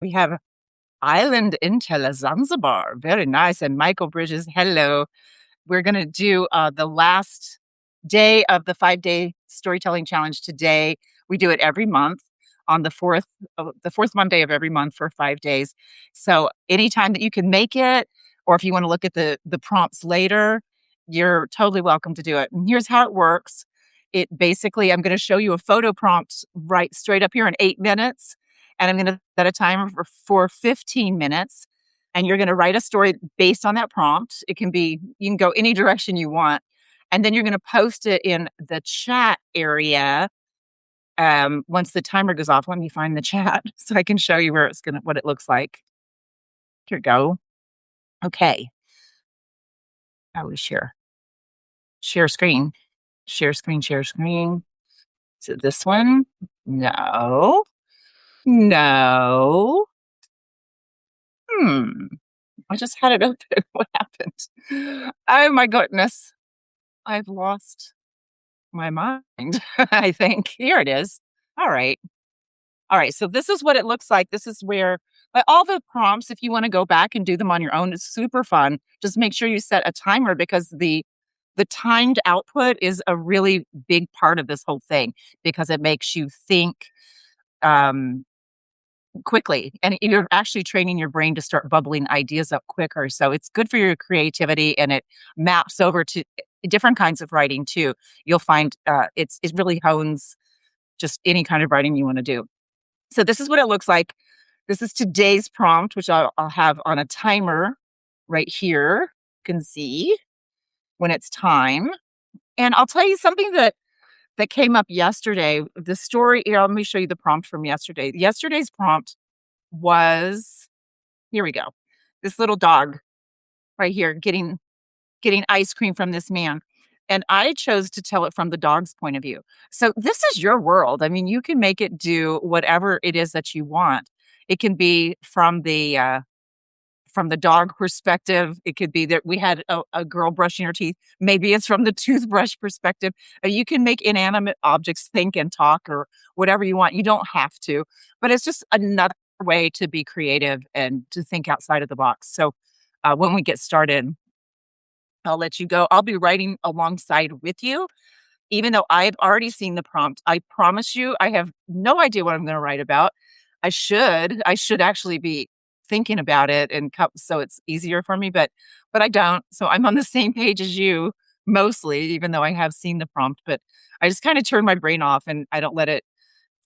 We have Island Intel Zanzibar. Very nice. And Michael Bridges, hello. We're going to do the last day of the 5-day storytelling challenge today. We do it every month on the fourth Monday of every month for 5 days. So anytime that you can make it, or if you want to look at the prompts later, you're totally welcome to do it. And here's how it works. It basically, I'm going to show you a photo prompt right straight up here in 8 minutes. And I'm going to set a timer for 15 minutes. And you're going to write a story based on that prompt. It can be, you can go any direction you want. And then you're going to post it in the chat area. Once the timer goes off, let me find the chat so I can show you what it looks like. Here we go. Okay. How we share? Share screen. Share screen, share screen. Is it this one? No. No. I just had it open. What happened? Oh my goodness. I've lost my mind, I think. Here it is. All right. All right. So this is what it looks like. This is where all the prompts, if you want to go back and do them on your own, it's super fun. Just make sure you set a timer because the timed output is a really big part of this whole thing because it makes you think um, quickly and you're actually training your brain to start bubbling ideas up quicker. So it's good for your creativity and it maps over to different kinds of writing too. You'll find it really hones just any kind of writing you want to do. So this is what it looks like. This is today's prompt, which I'll have on a timer right here. You can see when it's time. And I'll tell you something that came up yesterday. The story, here, let me show you the prompt from yesterday. Yesterday's prompt was, here we go. This little dog right here getting ice cream from this man. And I chose to tell it from the dog's point of view. So this is your world. I mean, you can make it do whatever it is that you want. It can be from the dog perspective. It could be that we had a girl brushing her teeth. Maybe it's from the toothbrush perspective. You can make inanimate objects think and talk or whatever you want. You don't have to, but it's just another way to be creative and to think outside of the box. So when we get started, I'll let you go. I'll be writing alongside with you. Even though I've already seen the prompt, I promise you, I have no idea what I'm going to write about. I should actually be thinking about it so it's easier for me, but I don't. So I'm on the same page as you mostly, even though I have seen the prompt, but I just kind of turn my brain off and I don't let it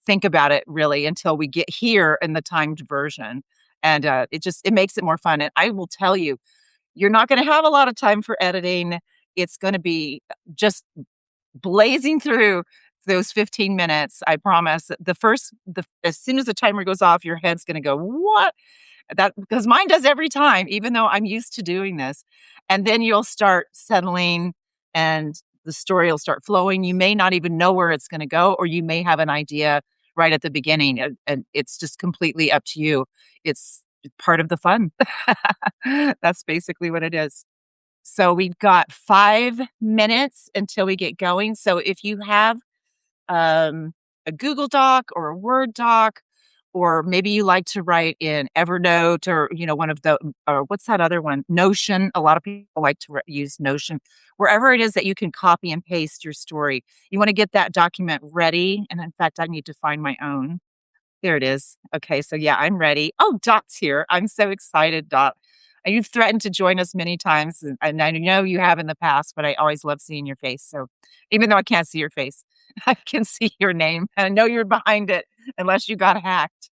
think about it really until we get here in the timed version. And it makes it more fun. And I will tell you, you're not going to have a lot of time for editing. It's going to be just blazing through those 15 minutes. I promise. As soon as the timer goes off, your head's going to go, what? That because mine does every time, even though I'm used to doing this. And then you'll start settling and the story will start flowing. You may not even know where it's going to go, or you may have an idea right at the beginning. And it's just completely up to you. It's part of the fun. That's basically what it is. So we've got 5 minutes until we get going. So if you have a Google Doc or a Word doc, or maybe you like to write in Evernote or, one of or what's that other one? Notion. A lot of people like to use Notion. Wherever it is that you can copy and paste your story, you want to get that document ready. And in fact, I need to find my own. There it is. Okay, so yeah, I'm ready. Oh, Dot's here. I'm so excited, Dot. You've threatened to join us many times, and I know you have in the past, but I always love seeing your face. So even though I can't see your face, I can see your name, and I know you're behind it unless you got hacked.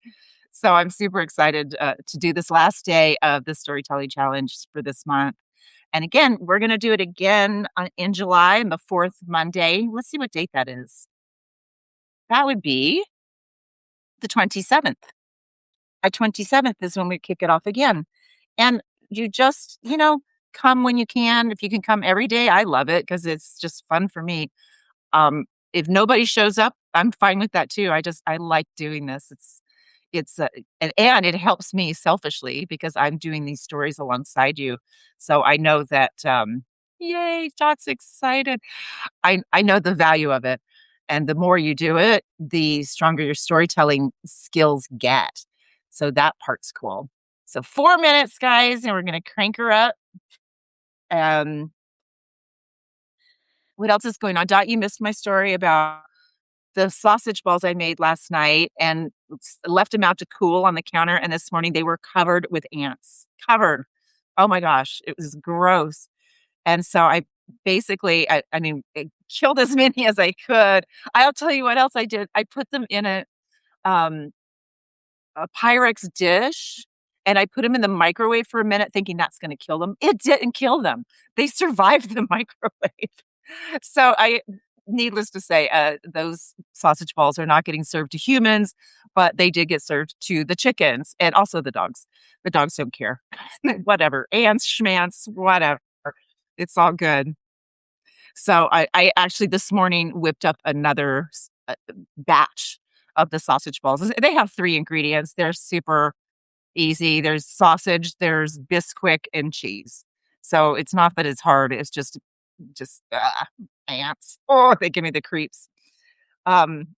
So I'm super excited to do this last day of the Storytelling Challenge for this month. And again, we're going to do it again in July on the fourth Monday. Let's see what date that is. That would be the 27th. 27th is when we kick it off again. And you just, come when you can. If you can come every day, I love it because it's just fun for me. If nobody shows up, I'm fine with that too. I like doing this. And it helps me selfishly because I'm doing these stories alongside you. So I know that, yay, Dot's excited. I know the value of it. And the more you do it, the stronger your storytelling skills get. So that part's cool. So 4 minutes, guys, and we're gonna crank her up. Um, what else is going on? Dot, you missed my story about the sausage balls I made last night and left them out to cool on the counter, and this morning they were covered with ants. Covered. Oh my gosh, it was gross. And so I basically I mean, I killed as many as I could. I'll tell you what else I did. I put them in um, a Pyrex dish, and I put them in the microwave for a minute thinking that's gonna kill them. It didn't kill them. They survived the microwave. So I needless to say, those sausage balls are not getting served to humans, but they did get served to the chickens and also the dogs. The dogs don't care. Whatever. Ants, schmance, whatever. It's all good. So I actually this morning whipped up another batch of the sausage balls. They have 3 ingredients. They're super easy. There's sausage, there's Bisquick, and cheese. So it's not that it's hard. It's just ants. Oh, they give me the creeps. Um,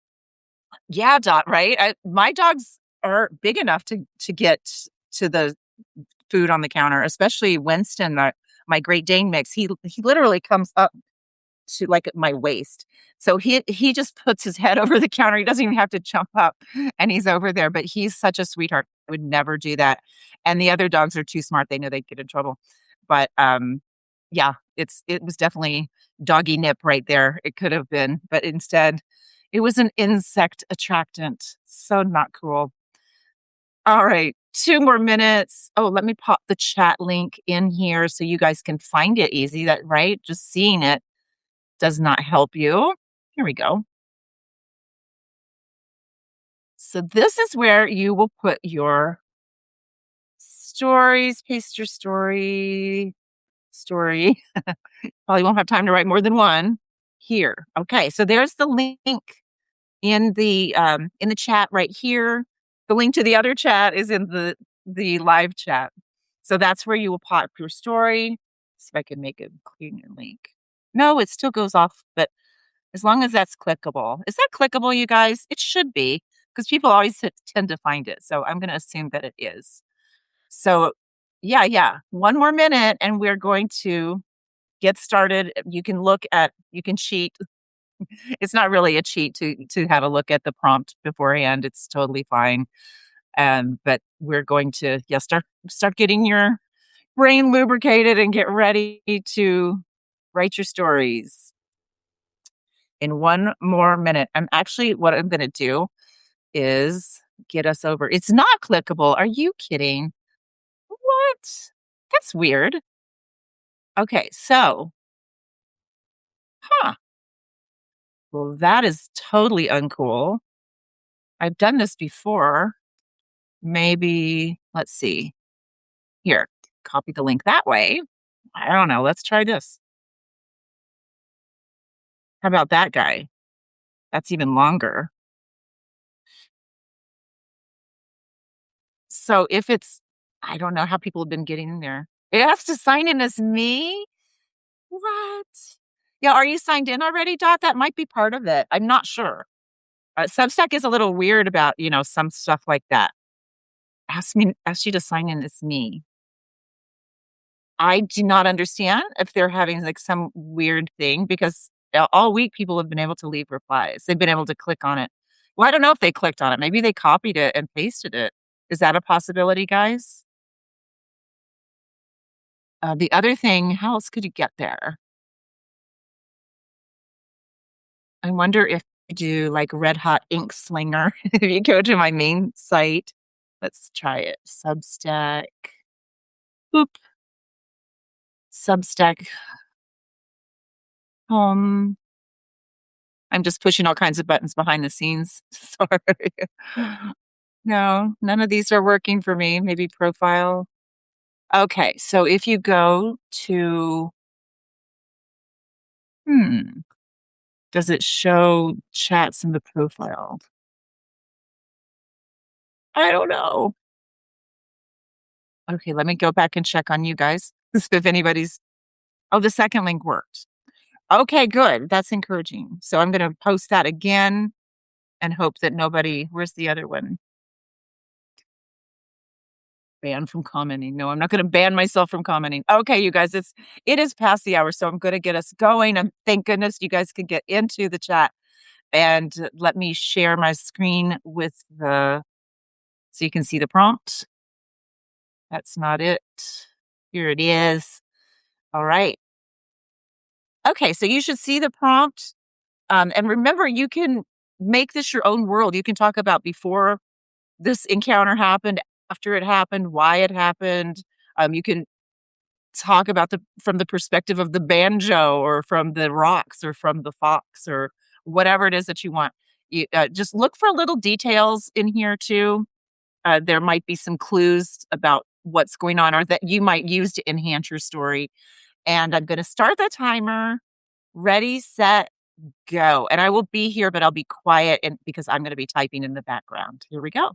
yeah, Dot, right? My dogs are big enough to get to the food on the counter, especially Winston, my Great Dane mix. He literally comes up to, like, at my waist. So he just puts his head over the counter. He doesn't even have to jump up, and he's over there, but he's such a sweetheart. I would never do that. And the other dogs are too smart. They know they'd get in trouble. But, yeah, it was definitely doggy nip right there. It could have been, but instead, it was an insect attractant. So not cool. All right, 2 more minutes. Oh, let me pop the chat link in here so you guys can find it easy. That right? Just seeing it does not help you. Here we go. So this is where you will put your stories, paste your story. Probably won't have time to write more than one here. Okay, so there's the link in the chat right here. The link to the other chat is in the live chat. So that's where you will pop your story. See if I can make a cleaner link. No, it still goes off, but as long as that's clickable. Is that clickable, you guys? It should be, because people always tend to find it. So I'm going to assume that it is. So, yeah, yeah. 1 more minute, and we're going to get started. You can cheat. It's not really a cheat to have a look at the prompt beforehand. It's totally fine. But we're going to, yeah, start getting your brain lubricated and get ready to write your stories in 1 more minute. What I'm gonna do is get us over. It's not clickable. Are you kidding? What? That's weird. Okay, so huh. Well, that is totally uncool. I've done this before. Maybe, let's see. Here, copy the link that way. I don't know. Let's try this. How about that guy? That's even longer. So if it's I don't know how people have been getting in there. It has to sign in as me? What? Yeah, are you signed in already, Dot? That might be part of it. I'm not sure. Substack is a little weird about, some stuff like that. Ask you to sign in as me. I do not understand if they're having, like, some weird thing because all week people have been able to leave replies. They've been able to click on it. Well, I don't know if they clicked on it. Maybe they copied it and pasted it. Is that a possibility, guys? The other thing, how else could you get there? I wonder if I do like Red Hot Ink Slinger. If you go to my main site, let's try it. Substack. Boop. Substack home. I'm just pushing all kinds of buttons behind the scenes. Sorry. No, none of these are working for me. Maybe profile. Okay, so if you go to, hmm, does it show chats in the profile? I don't know. Okay, let me go back and check on you guys. If anybody's Oh, the second link worked. Okay, good. That's encouraging. So I'm gonna post that again and hope that nobody where's the other one? Banned from commenting. No, I'm not gonna ban myself from commenting. Okay, you guys, it is past the hour, so I'm gonna get us going, and thank goodness you guys can get into the chat, and let me share my screen with the so you can see the prompt. That's not it. Here it is. All right. Okay, so you should see the prompt, and remember, you can make this your own world. You can talk about before this encounter happened, after it happened, why it happened. You can talk about the from the perspective of the banjo or from the rocks or from the fox or whatever it is that you want. You, just look for little details in here too. There might be some clues about what's going on or that you might use to enhance your story. And I'm going to start the timer. Ready, set, go. And I will be here, but I'll be quiet and because I'm going to be typing in the background. Here we go.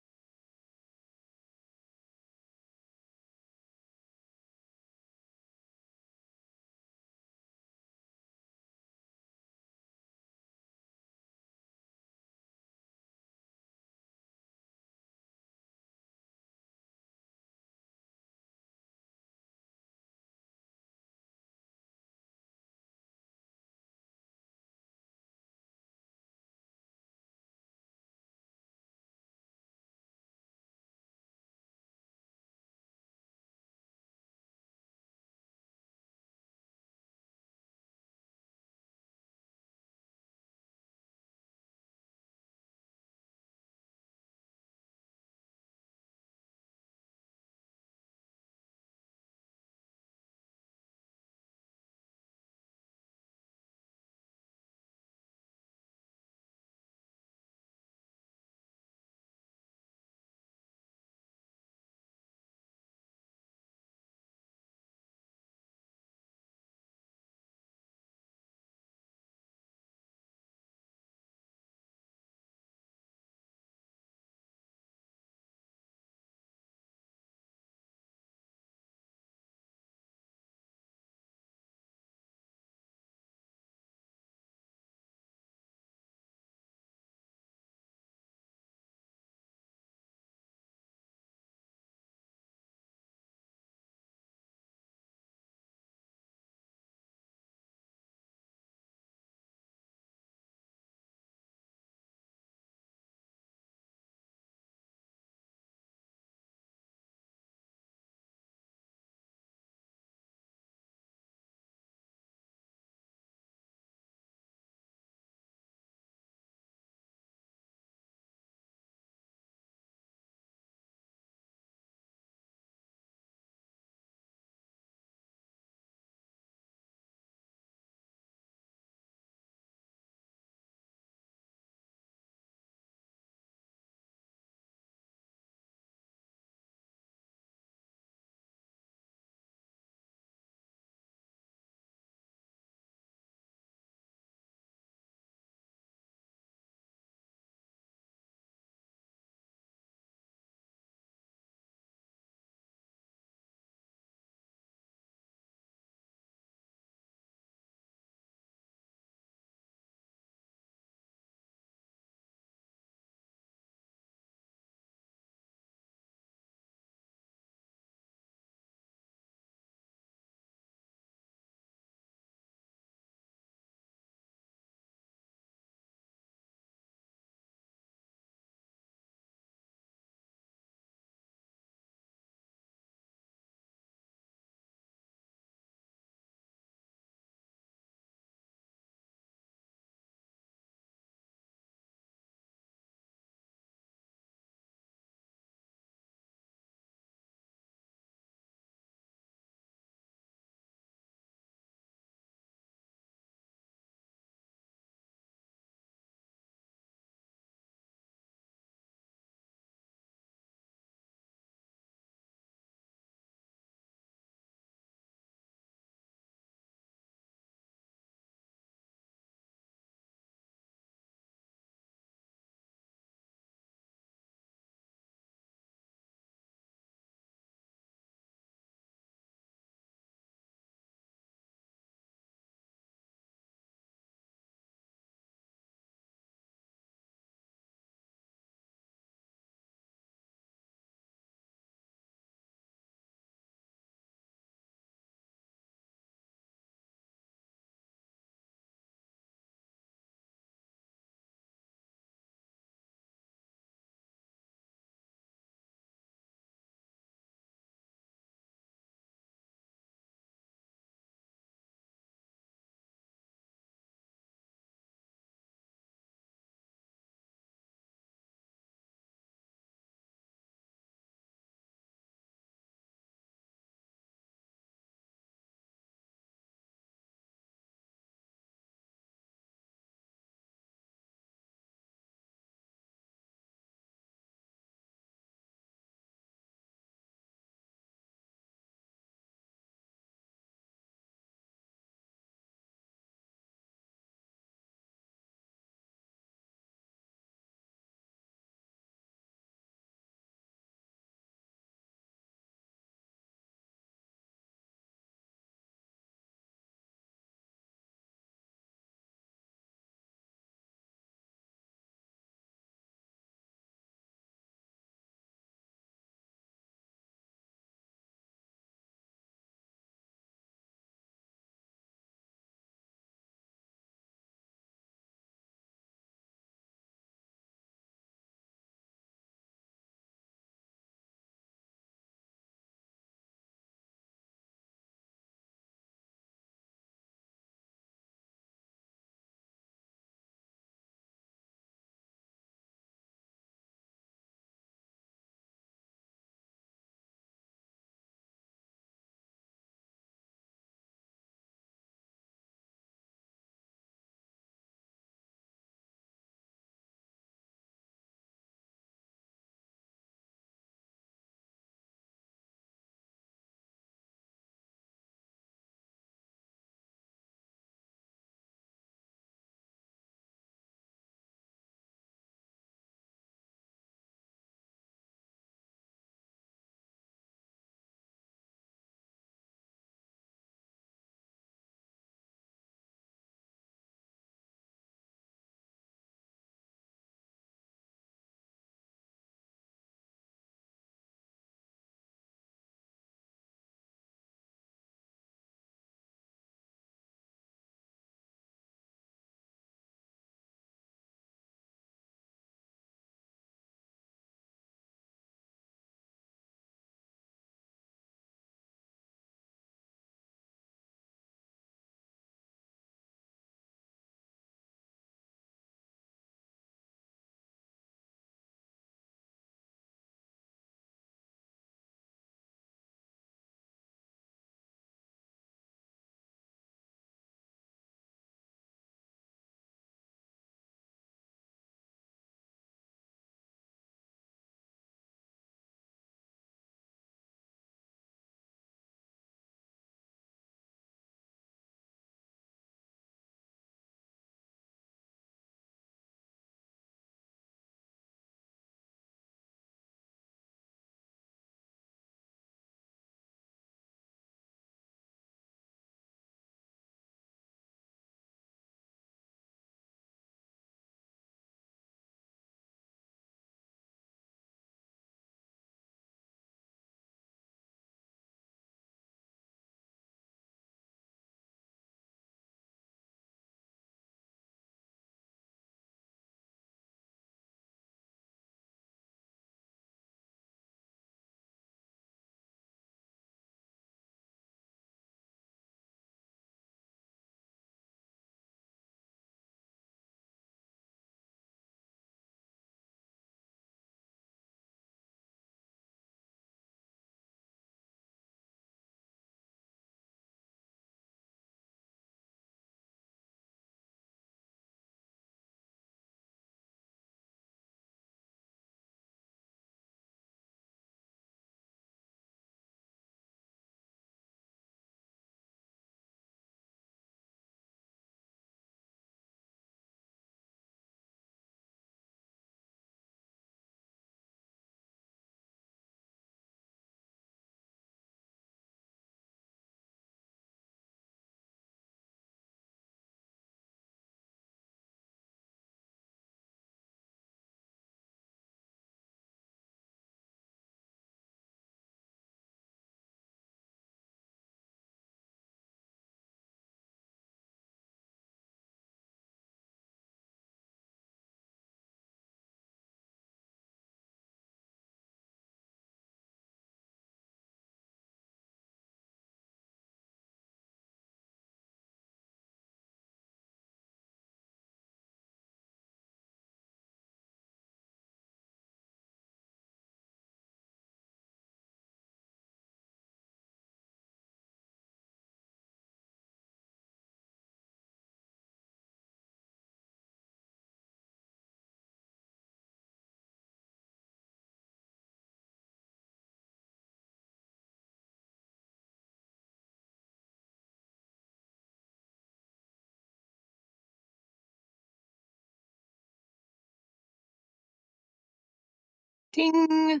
Ding.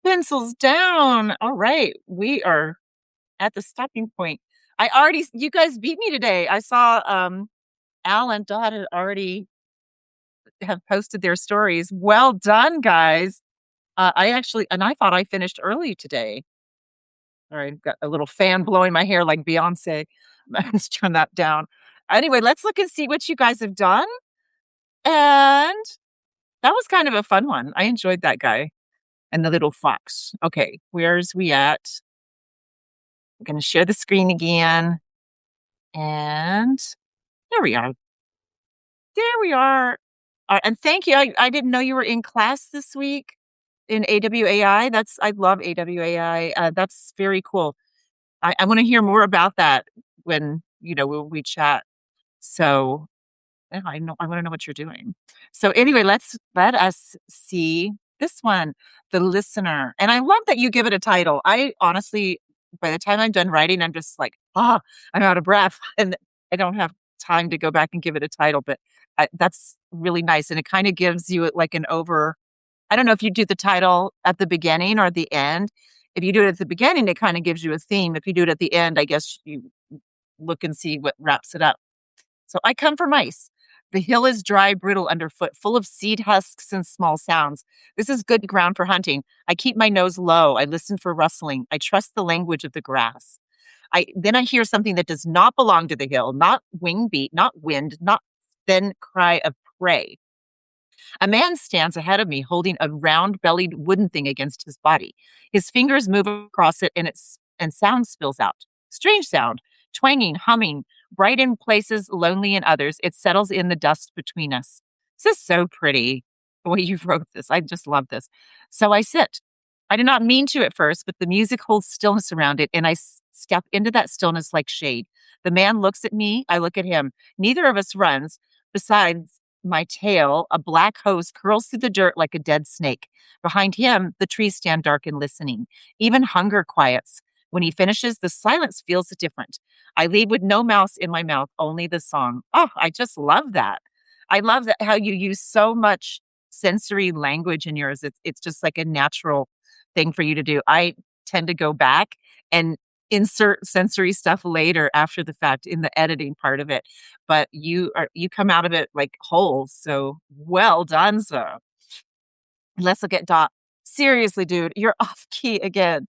Pencils down. All right. We are at the stopping point. You guys beat me today. I saw Al and Dot had already have posted their stories. Well done, guys. I thought I finished early today. All right, got a little fan blowing my hair like Beyonce. Let's turn that down. Anyway, let's look and see what you guys have done. And that was kind of a fun one. I enjoyed that guy and the little fox. Okay, where's we at? I'm going to share the screen again. And there we are. There we are. And thank you. I didn't know you were in class this week in AWAI. I love AWAI. That's very cool. I want to hear more about that when we chat. So yeah, I want to know what you're doing. So anyway, let us see this one, The Listener. And I love that you give it a title. I honestly, by the time I'm done writing, I'm just like, I'm out of breath. And I don't have time to go back and give it a title, but that's really nice. And it kind of gives you like I don't know if you do the title at the beginning or the end. If you do it at the beginning, it kind of gives you a theme. If you do it at the end, I guess you look and see what wraps it up. So I come from ice. The hill is dry, brittle underfoot, full of seed husks and small sounds. This is good ground for hunting. I keep my nose low. I listen for rustling. I trust the language of the grass. Then I hear something that does not belong to the hill, not wing beat, not wind, not thin cry of prey. A man stands ahead of me holding a round bellied wooden thing against his body. His fingers move across it and sound spills out. Strange sound, twanging, humming, bright in places, lonely in others. It settles in the dust between us. This is so pretty the way you wrote this. I just love this. So I sit. I did not mean to at first, but the music holds stillness around it, and I step into that stillness like shade. The man looks at me, I look at him. Neither of us runs. Besides my tail, a black hose curls through the dirt like a dead snake. Behind him, the trees stand dark and listening. Even hunger quiets. When he finishes, the silence feels different. I leave with no mouse in my mouth, only the song. Oh, I just love that. I love that how you use so much sensory language in yours. It's just like a natural thing for you to do. I tend to go back and insert sensory stuff later after the fact in the editing part of it. But you come out of it like whole. So well done, sir. Let's look at Dot. Seriously, dude, you're off key again.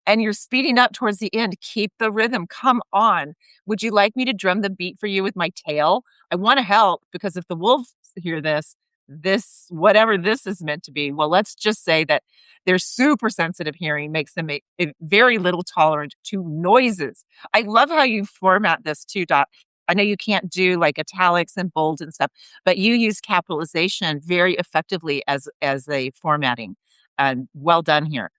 And you're speeding up towards the end. Keep the rhythm. Come on. Would you like me to drum the beat for you with my tail? I want to help because if the wolves hear whatever this is meant to be, well, let's just say that their super sensitive hearing makes them very little tolerant to noises. I love how you format this too, Dot. I know you can't do like italics and bold and stuff, but you use capitalization very effectively as a formatting. Well done here.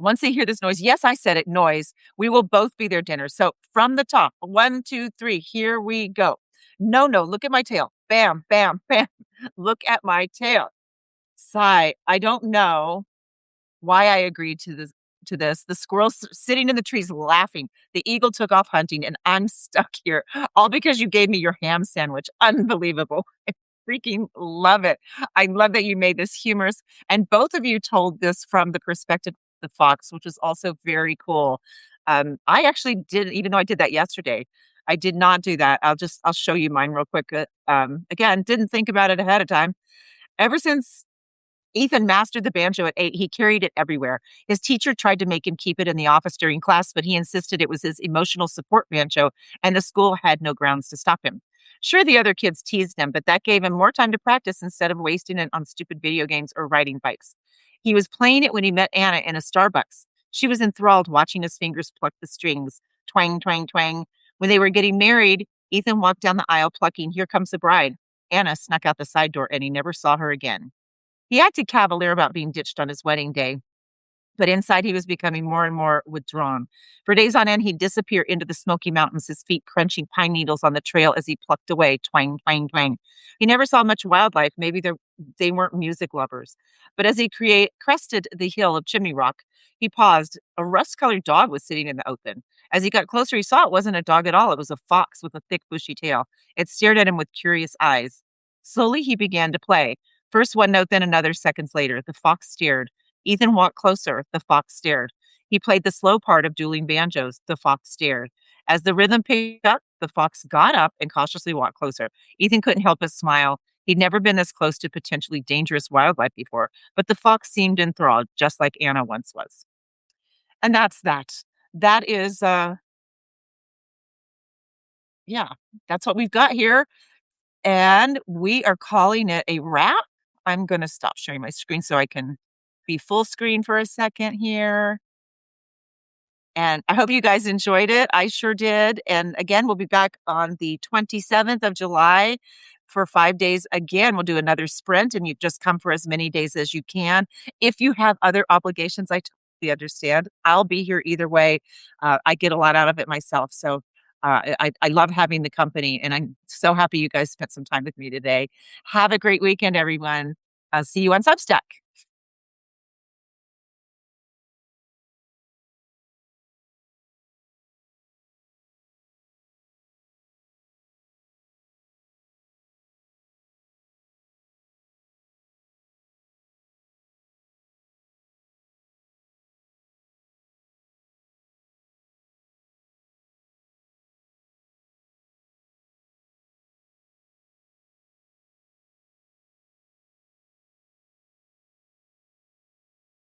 Once they hear this noise, yes, I said it, noise, we will both be their dinner. So from the top, 1, 2, 3, here we go. No, look at my tail. Bam, bam, bam. Look at my tail. Sigh. I don't know why I agreed to this. The squirrel's sitting in the trees laughing. The eagle took off hunting, and I'm stuck here, all because you gave me your ham sandwich. Unbelievable. I freaking love it. I love that you made this humorous, and both of you told this from the perspective of the fox, which is also very cool. I actually did, even though I did that yesterday, I did not do that. I'll show you mine real quick. Again, didn't think about it ahead of time. Ever since Ethan mastered the banjo at 8. He carried it everywhere. His teacher tried to make him keep it in the office during class, but he insisted it was his emotional support banjo, and the school had no grounds to stop him. Sure, the other kids teased him, but that gave him more time to practice instead of wasting it on stupid video games or riding bikes. He was playing it when he met Anna in a Starbucks. She was enthralled watching his fingers pluck the strings. Twang, twang, twang. When they were getting married, Ethan walked down the aisle plucking "Here Comes the Bride." Anna snuck out the side door, and he never saw her again. He acted cavalier about being ditched on his wedding day, but inside he was becoming more and more withdrawn. For days on end, he'd disappear into the Smoky Mountains, his feet crunching pine needles on the trail as he plucked away, twang, twang, twang. He never saw much wildlife. Maybe they weren't music lovers. But as he crested the hill of Chimney Rock, he paused. A rust-colored dog was sitting in the open. As he got closer, he saw it wasn't a dog at all. It was a fox with a thick, bushy tail. It stared at him with curious eyes. Slowly, he began to play. First one note, then another seconds later. The fox stared. Ethan walked closer. The fox stared. He played the slow part of dueling banjos. The fox stared. As the rhythm picked up, the fox got up and cautiously walked closer. Ethan couldn't help but smile. He'd never been this close to potentially dangerous wildlife before, but the fox seemed enthralled, just like Anna once was. And that's that. That is, yeah, that's what we've got here. And we are calling it a wrap. I'm going to stop sharing my screen so I can be full screen for a second here. And I hope you guys enjoyed it. I sure did. And again, we'll be back on the 27th of July for 5 days. Again, we'll do another sprint, and you just come for as many days as you can. If you have other obligations, I totally understand. I'll be here either way. I get a lot out of it myself. So I love having the company, and I'm so happy you guys spent some time with me today. Have a great weekend, everyone. I'll see you on Substack.